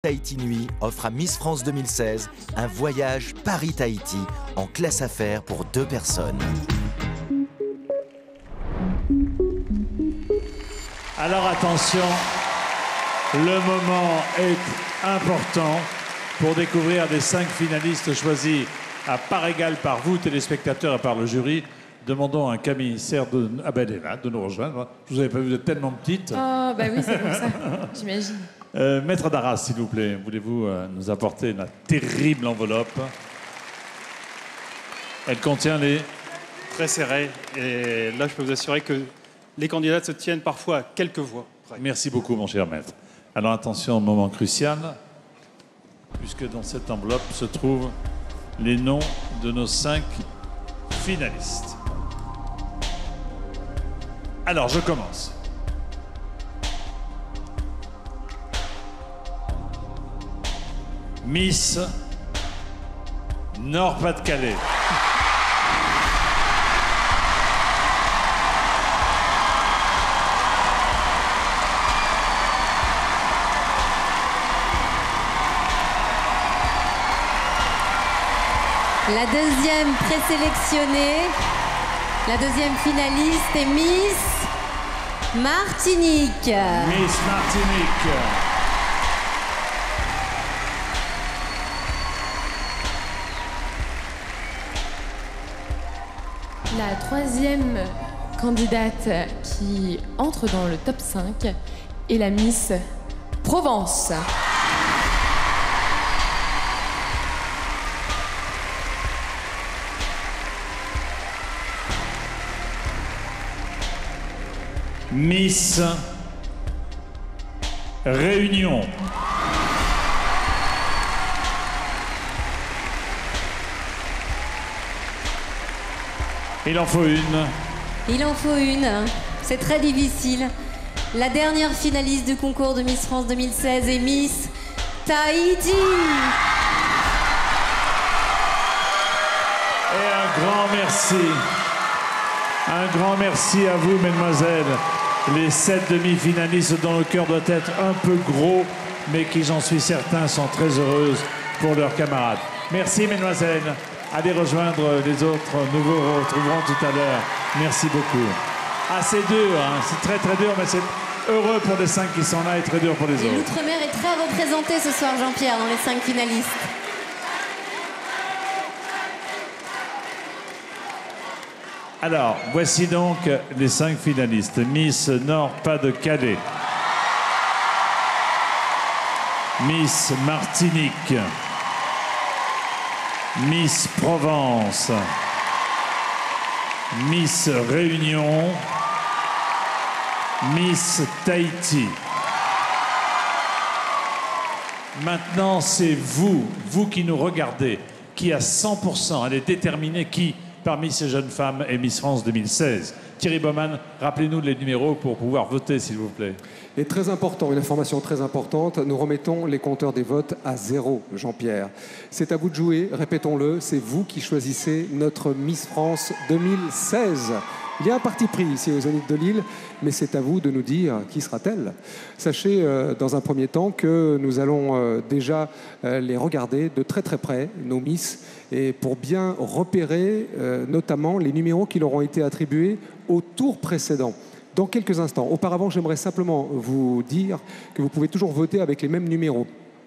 Tahiti Nuit offre à Miss France 2016 un voyage Paris-Tahiti en classe affaires pour 2 personnes. Alors attention, le moment est important pour découvrir des 5 finalistes choisis à part égale par vous, téléspectateurs, et par le jury. Demandons à un commissaire de... Ah ben elle est là, de nous rejoindre. Je vous avais pas vu, vous êtes tellement petite. Oh, bah oui, c'est pour ça, j'imagine. Maître Darras, s'il vous plaît, voulez-vous nous apporter la terrible enveloppe? Elle contient les... Très serré. Et là, je peux vous assurer que les candidats se tiennent parfois à quelques voix près. Merci beaucoup, mon cher maître. Alors attention au moment crucial, puisque dans cette enveloppe se trouvent les noms de nos 5 finalistes. Alors, je commence. Miss Nord-Pas-de-Calais. La deuxième présélectionnée, la deuxième finaliste est Miss Martinique. Miss Martinique. La troisième candidate qui entre dans le top 5 est la Miss Provence. Miss Réunion. Il en faut une. Il en faut une. C'est très difficile. La dernière finaliste du concours de Miss France 2016 est Miss Tahiti. Et un grand merci. Un grand merci à vous, mesdemoiselles. Les 7 demi-finalistes dont le cœur doit être un peu gros, mais qui, j'en suis certain, sont très heureuses pour leurs camarades. Merci, mesdemoiselles. Allez rejoindre les autres. Nous vous retrouverons tout à l'heure. Merci beaucoup. Ah, c'est dur, hein. C'est très, très dur, mais c'est heureux pour les 5 qui sont là et très dur pour les autres. L'Outre-mer est très représenté ce soir, Jean-Pierre, dans les 5 finalistes. Alors, voici donc les 5 finalistes. Miss Nord-Pas-de-Calais. Miss Martinique. Miss Provence. Miss Réunion. Miss Tahiti. Maintenant, c'est vous qui nous regardez, qui à 100%, allez déterminer qui parmi ces jeunes femmes est Miss France 2016. Thierry Baumann, rappelez-nous les numéros pour pouvoir voter, s'il vous plaît. Et très important, une information très importante, nous remettons les compteurs des votes à 0, Jean-Pierre. C'est à vous de jouer, répétons-le, c'est vous qui choisissez notre Miss France 2016. Il y a un parti pris ici au Zénith de Lille, mais c'est à vous de nous dire qui sera-t-elle. Sachez dans un premier temps que nous allons déjà les regarder de très très près, nos Miss, et pour bien repérer notamment les numéros qui leur ont été attribués au tour précédent. Dans quelques instants. Auparavant, j'aimerais simplement vous dire que vous pouvez toujours voter avec les mêmes numéros.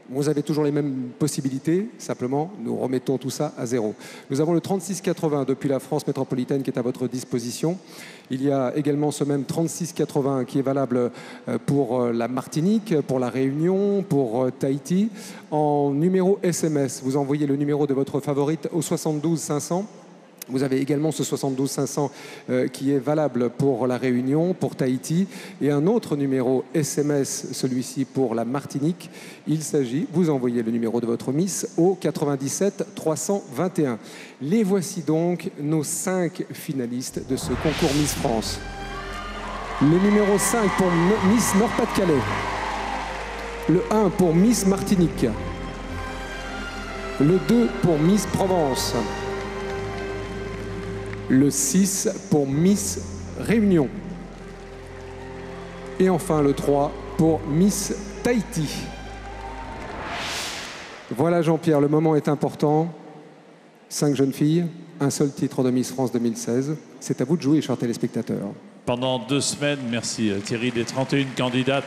Vous avez toujours les mêmes possibilités, simplement, nous remettons tout ça à 0. Nous avons le 3680 depuis la France métropolitaine qui est à votre disposition. Il y a également ce même 3680 qui est valable pour la Martinique, pour la Réunion, pour Tahiti. En numéro SMS, vous envoyez le numéro de votre favorite au 72 500. Vous avez également ce 72 500 qui est valable pour la Réunion, pour Tahiti, et un autre numéro SMS, celui-ci pour la Martinique. Il s'agit, vous envoyez le numéro de votre Miss au 97 321. Les voici donc nos 5 finalistes de ce concours Miss France. Le numéro 5 pour Miss Nord-Pas-de-Calais. Le 1 pour Miss Martinique. Le 2 pour Miss Provence. Le 6 pour Miss Réunion. Et enfin le 3 pour Miss Tahiti. Voilà Jean-Pierre, le moment est important. 5 jeunes filles, un seul titre de Miss France 2016. C'est à vous de jouer, chers téléspectateurs. Pendant 2 semaines, merci Thierry, les 31 candidates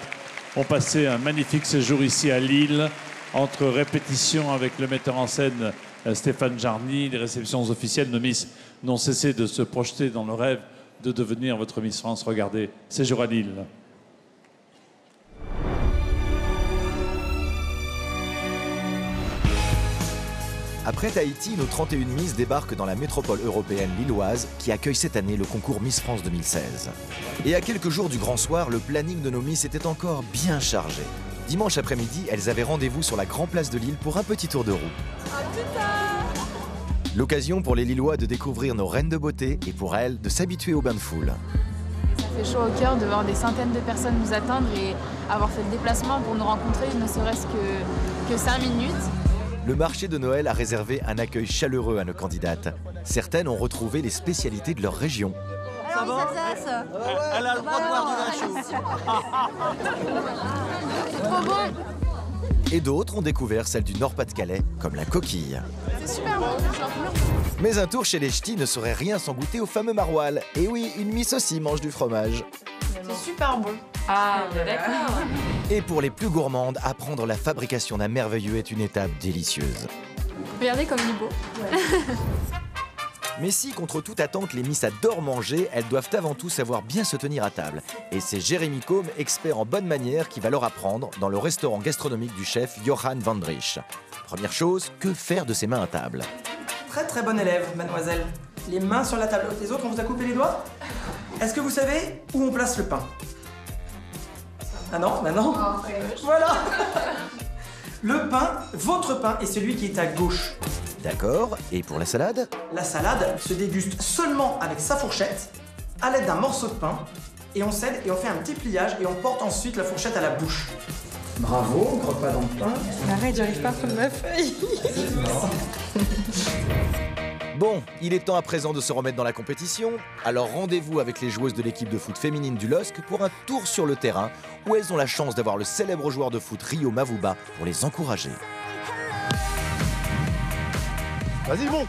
ont passé un magnifique séjour ici à Lille, entre répétitions avec le metteur en scène Stéphane Jarny, les réceptions officielles de Miss n'ont cessé de se projeter dans le rêve de devenir votre Miss France. Regardez, séjour à Lille. Après Tahiti, nos 31 Miss débarquent dans la métropole européenne lilloise qui accueille cette année le concours Miss France 2016. Et à quelques jours du grand soir, le planning de nos Miss était encore bien chargé. Dimanche après-midi, elles avaient rendez-vous sur la Grand Place de Lille pour un petit tour de roue. L'occasion pour les Lillois de découvrir nos reines de beauté et pour elles de s'habituer au bain de foule. Ça fait chaud au cœur de voir des centaines de personnes nous atteindre et avoir fait le déplacement pour nous rencontrer, ne serait-ce que 5 minutes. Le marché de Noël a réservé un accueil chaleureux à nos candidates. Certaines ont retrouvé les spécialités de leur région. Ça va ? Elle a le droit de boire du vin chaud. C'est trop bon. Et d'autres ont découvert celle du Nord-Pas-de-Calais, comme la coquille. C'est super bon. Mais un tour chez les ch'tis ne serait rien sans goûter au fameux maroilles. Et oui, une Miss aussi mange du fromage. C'est super bon. Ah, d'accord. Et pour les plus gourmandes, apprendre la fabrication d'un merveilleux est une étape délicieuse. Regardez comme il est beau. Mais si, contre toute attente, les Miss adorent manger, elles doivent avant tout savoir bien se tenir à table. Et c'est Jérémy Combe, expert en bonne manière, qui va leur apprendre dans le restaurant gastronomique du chef Johan van Driesch. Première chose, que faire de ses mains à table? Très très bonne élève, mademoiselle. Les mains sur la table. Les autres, on vous a coupé les doigts? Est-ce que vous savez où on place le pain? Ah non, bah non. Voilà. Le pain, votre pain, est celui qui est à gauche. D'accord, et pour la salade? La salade se déguste seulement avec sa fourchette, à l'aide d'un morceau de pain, et on cède et on fait un petit pliage et on porte ensuite la fourchette à la bouche. Bravo, croque pas dans le pain. Arrête, j'arrive pas à prendre ma feuille. Bon, il est temps à présent de se remettre dans la compétition. Alors rendez-vous avec les joueuses de l'équipe de foot féminine du LOSC pour un tour sur le terrain où elles ont la chance d'avoir le célèbre joueur de foot Rio Mavuba pour les encourager. Vas-y, monte.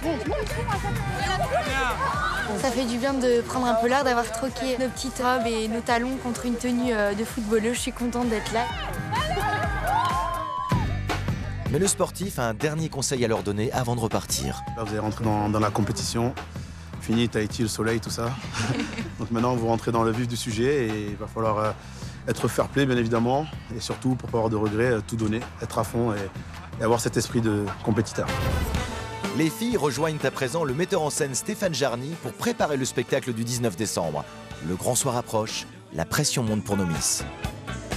Ça fait du bien de prendre un peu l'air, d'avoir troqué nos petites robes et nos talons contre une tenue de footballeuse. Je suis contente d'être là. Mais le sportif a un dernier conseil à leur donner avant de repartir. Là, vous allez rentrer dans la compétition. Fini Tahiti, le soleil, tout ça. Donc maintenant, vous rentrez dans le vif du sujet et il va falloir être fair-play, bien évidemment. Et surtout, pour pas avoir de regrets, tout donner, être à fond et avoir cet esprit de compétiteur. Les filles rejoignent à présent le metteur en scène Stéphane Jarny pour préparer le spectacle du 19 décembre. Le grand soir approche, la pression monte pour nos Miss.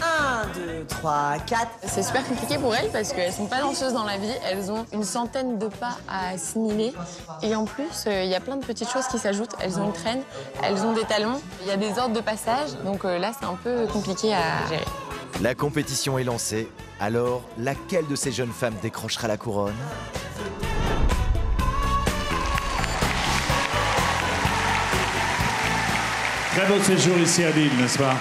1, 2, 3, 4. C'est super compliqué pour elles parce qu'elles sont pas danseuses dans la vie. Elles ont une centaine de pas à assimiler. Et en plus, il y a plein de petites choses qui s'ajoutent. Elles ont une traîne, elles ont des talons, il y a des ordres de passage. Donc là, c'est un peu compliqué à gérer. La compétition est lancée. Alors, laquelle de ces jeunes femmes décrochera la couronne ? Très beau séjour ici à Lille, n'est-ce pas?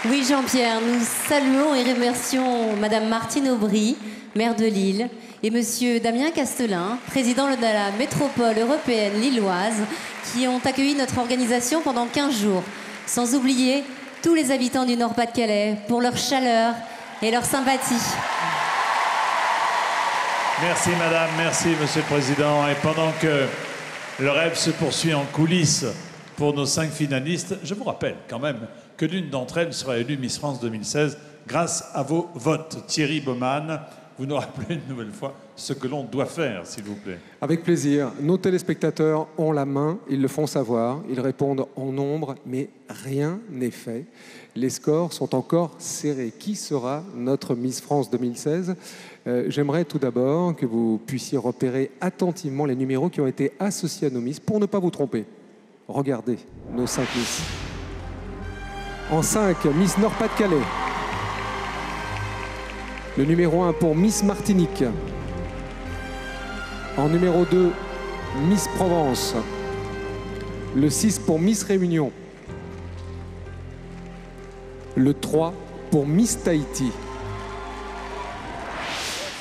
Oui, Jean-Pierre, nous saluons et remercions Madame Martine Aubry, maire de Lille, et Monsieur Damien Castelin, président de la métropole européenne lilloise, qui ont accueilli notre organisation pendant 15 jours. Sans oublier tous les habitants du Nord-Pas-de-Calais pour leur chaleur et leur sympathie. Merci Madame, merci Monsieur le Président. Et pendant que le rêve se poursuit en coulisses pour nos 5 finalistes, je vous rappelle quand même que l'une d'entre elles sera élue Miss France 2016 grâce à vos votes. Thierry Baumann, vous nous rappelez une nouvelle fois ce que l'on doit faire, s'il vous plaît. Avec plaisir. Nos téléspectateurs ont la main, ils le font savoir, ils répondent en nombre, mais rien n'est fait. Les scores sont encore serrés. Qui sera notre Miss France 2016 ? J'aimerais tout d'abord que vous puissiez repérer attentivement les numéros qui ont été associés à nos Miss pour ne pas vous tromper. Regardez nos 5 Miss. En 5, Miss Nord-Pas-de-Calais. Le numéro 1 pour Miss Martinique. En numéro 2, Miss Provence. Le 6 pour Miss Réunion. Le 3 pour Miss Tahiti.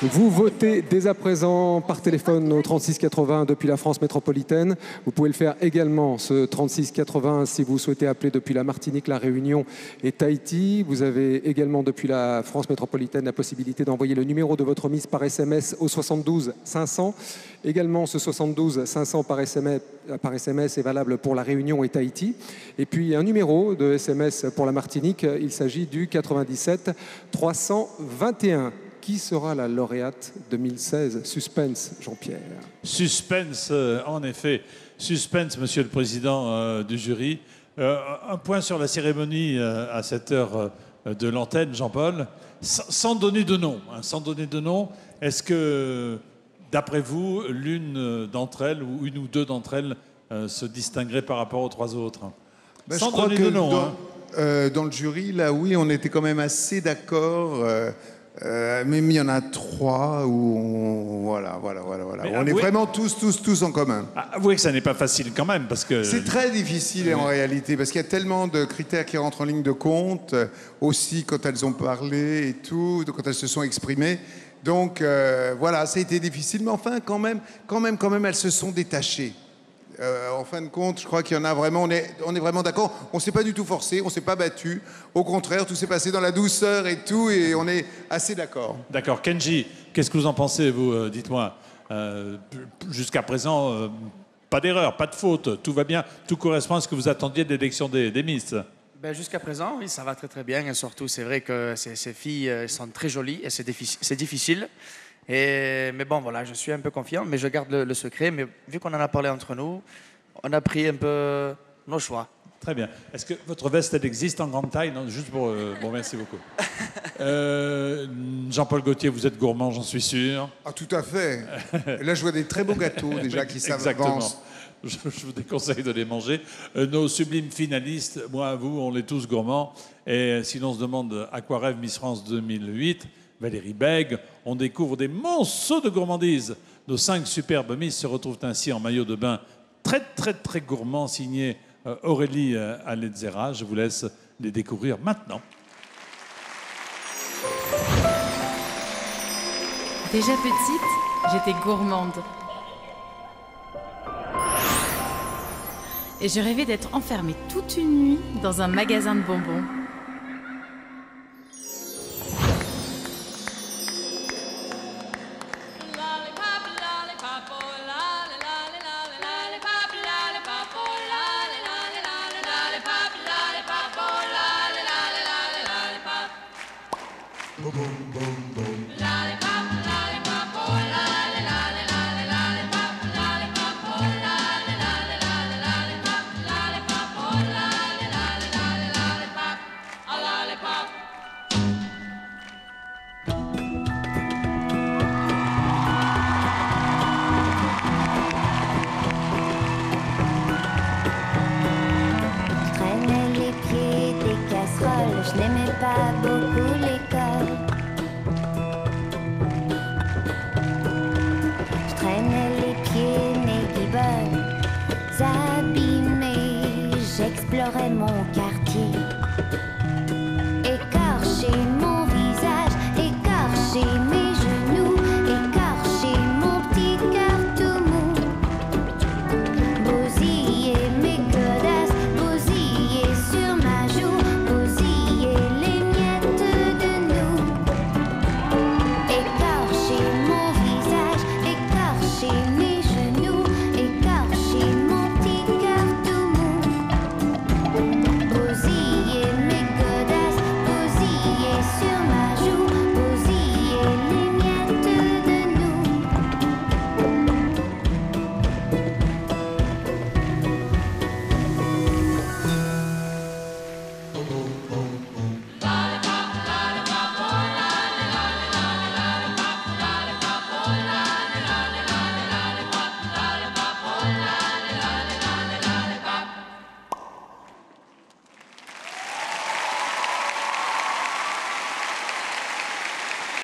Vous votez dès à présent par téléphone au 3680 depuis la France métropolitaine. Vous pouvez le faire également, ce 3680, si vous souhaitez appeler depuis la Martinique, la Réunion et Tahiti. Vous avez également depuis la France métropolitaine la possibilité d'envoyer le numéro de votre Miss par SMS au 72 500. Également, ce 72 500 par SMS est valable pour la Réunion et Tahiti. Et puis un numéro de SMS pour la Martinique, il s'agit du 97 321. Qui sera la lauréate 2016? Suspense, Jean-Pierre. Suspense, en effet. Suspense, Monsieur le Président du jury. Un point sur la cérémonie à cette heure de l'antenne, Jean-Paul. Sans donner de nom, sans donner de nom, est-ce que, d'après vous, l'une d'entre elles, ou une ou deux d'entre elles, se distinguerait par rapport aux trois autres? Sans donner de nom. Dans le jury, là, oui, on était quand même assez d'accord. Même il y en a trois où voilà. On est vraiment tous en commun. Avouez que ça n'est pas facile quand même, parce que... C'est très difficile en réalité, parce qu'il y a tellement de critères qui rentrent en ligne de compte, aussi quand elles ont parlé et tout, quand elles se sont exprimées. Donc voilà, ça a été difficile, mais enfin quand même, elles se sont détachées. En fin de compte, je crois qu'il y en a vraiment, on est vraiment d'accord. On ne s'est pas du tout forcé, on ne s'est pas battu. Au contraire, tout s'est passé dans la douceur et tout, et on est assez d'accord. D'accord. Kenji, qu'est-ce que vous en pensez, vous? Dites-moi. Jusqu'à présent, pas d'erreur, pas de faute, tout va bien, tout correspond à ce que vous attendiez de l'élection des Miss. Ben, jusqu'à présent, oui, ça va très bien. Et surtout, c'est vrai que ces filles elles sont très jolies et c'est difficile. Mais bon, voilà, je suis un peu confiant, mais je garde le secret. Mais vu qu'on en a parlé entre nous, on a pris un peu nos choix. Très bien. Est-ce que votre veste, elle existe en grande taille? Non, juste pour... Bon, merci beaucoup. Jean-Paul Gaultier, vous êtes gourmand, j'en suis sûr. Ah, tout à fait. Là, je vois des très beaux gâteaux déjà qui s'avancent. Exactement. Je vous déconseille de les manger. Nos sublimes finalistes, moi, vous, on est tous gourmands. Et si l'on se demande à quoi rêve Miss France 2008, Valérie Bègue, on découvre des monceaux de gourmandise. Nos 5 superbes Miss se retrouvent ainsi en maillot de bain très gourmand, signé Aurélie Aletzera. Je vous laisse les découvrir maintenant. Déjà petite, j'étais gourmande. Et je rêvais d'être enfermée toute une nuit dans un magasin de bonbons. Je n'aimais pas beaucoup l'école. Je traînais les pieds, mes guibolles abîmés. J'explorais mon